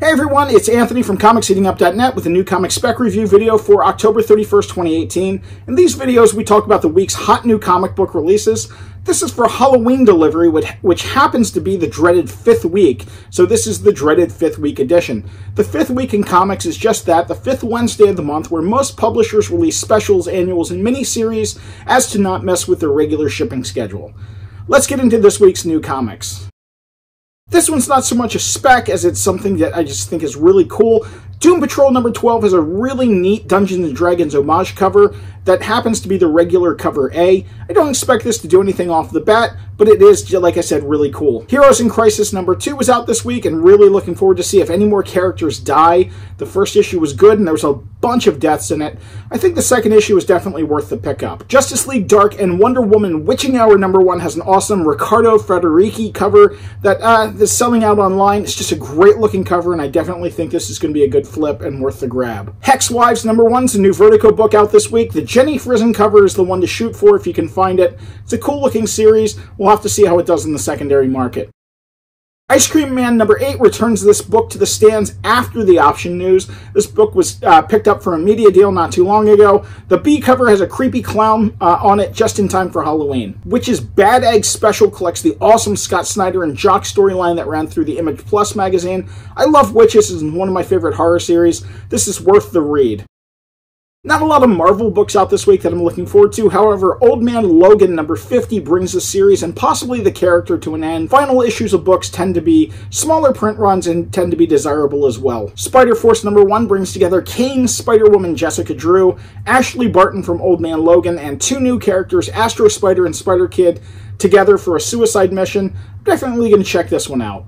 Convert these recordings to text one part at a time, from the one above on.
Hey everyone, it's Anthony from ComicsHeatingUp.net with a new comic spec review video for October 31st, 2018. In these videos, we talk about the week's hot new comic book releases. This is for Halloween delivery, which happens to be the dreaded 5th week, so this is the dreaded 5th week edition. The 5th week in comics is just that, the 5th Wednesday of the month, where most publishers release specials, annuals, and miniseries as to not mess with their regular shipping schedule. Let's get into this week's new comics. This one's not so much a spec as it's something that I just think is really cool. Doom Patrol number 12 has a really neat Dungeons & Dragons homage cover that happens to be the regular cover A. I don't expect this to do anything off the bat, but it is, like I said, really cool. Heroes in Crisis number 2 was out this week, and really looking forward to see if any more characters die. The first issue was good, and there was a bunch of deaths in it. I think the second issue is definitely worth the pickup. Justice League Dark and Wonder Woman Witching Hour number 1 has an awesome Riccardo Federici cover that is selling out online. It's just a great looking cover, and I definitely think this is going to be a good flip and worth the grab. Hex Wives number 1 is a new Vertigo book out this week. The Jenny Frison cover is the one to shoot for if you can find it. It's a cool looking series. We'll have to see how it does in the secondary market. Ice Cream Man number 8 returns this book to the stands after the option news. This book was picked up for a media deal not too long ago. The B cover has a creepy clown on it just in time for Halloween. Witch's Bad Egg Special collects the awesome Scott Snyder and Jock storyline that ran through the Image Plus magazine. I love Witches. This is one of my favorite horror series. This is worth the read. Not a lot of Marvel books out this week that I'm looking forward to. However, Old Man Logan number 50 brings the series and possibly the character to an end. Final issues of books tend to be smaller print runs and tend to be desirable as well. Spider Force number 1 brings together Kane, Spider-Woman Jessica Drew, Ashley Barton from Old Man Logan, and 2 new characters, Astro Spider and Spider-Kid, together for a suicide mission. Definitely going to check this one out.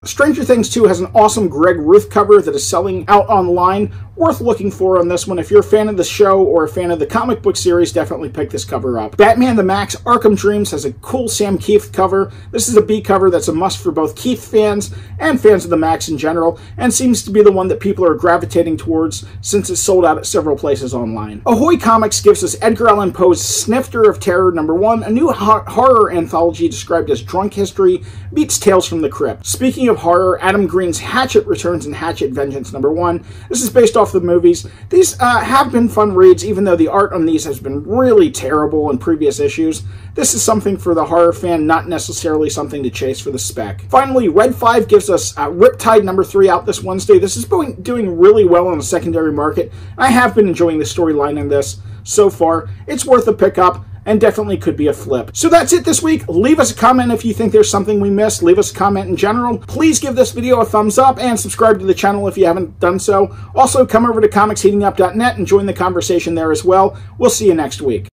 Stranger Things 2 has an awesome Greg Ruth cover that is selling out online. Worth looking for on this one. If you're a fan of the show or a fan of the comic book series, definitely pick this cover up. Batman the Max Arkham Dreams has a cool Sam Keith cover. This is a B cover that's a must for both Keith fans and fans of the Max in general, and seems to be the one that people are gravitating towards since it's sold out at several places online. Ahoy Comics gives us Edgar Allan Poe's Snifter of Terror number 1, a new horror anthology described as drunk history meets Tales from the Crypt. Speaking of horror, Adam Green's Hatchet returns in Hatchet Vengeance number 1. This is based off the movies. These have been fun reads, even though the art on these has been really terrible in previous issues. This is something for the horror fan, not necessarily something to chase for the spec. Finally, Red 5 gives us Riptide number 3 out this Wednesday. This is doing really well on the secondary market. I have been enjoying the storyline in this so far. It's worth a pickup, and definitely could be a flip. So that's it this week. Leave us a comment if you think there's something we missed. Leave us a comment in general. Please give this video a thumbs up and subscribe to the channel if you haven't done so. Also, come over to ComicsHeatingUp.net and join the conversation there as well. We'll see you next week.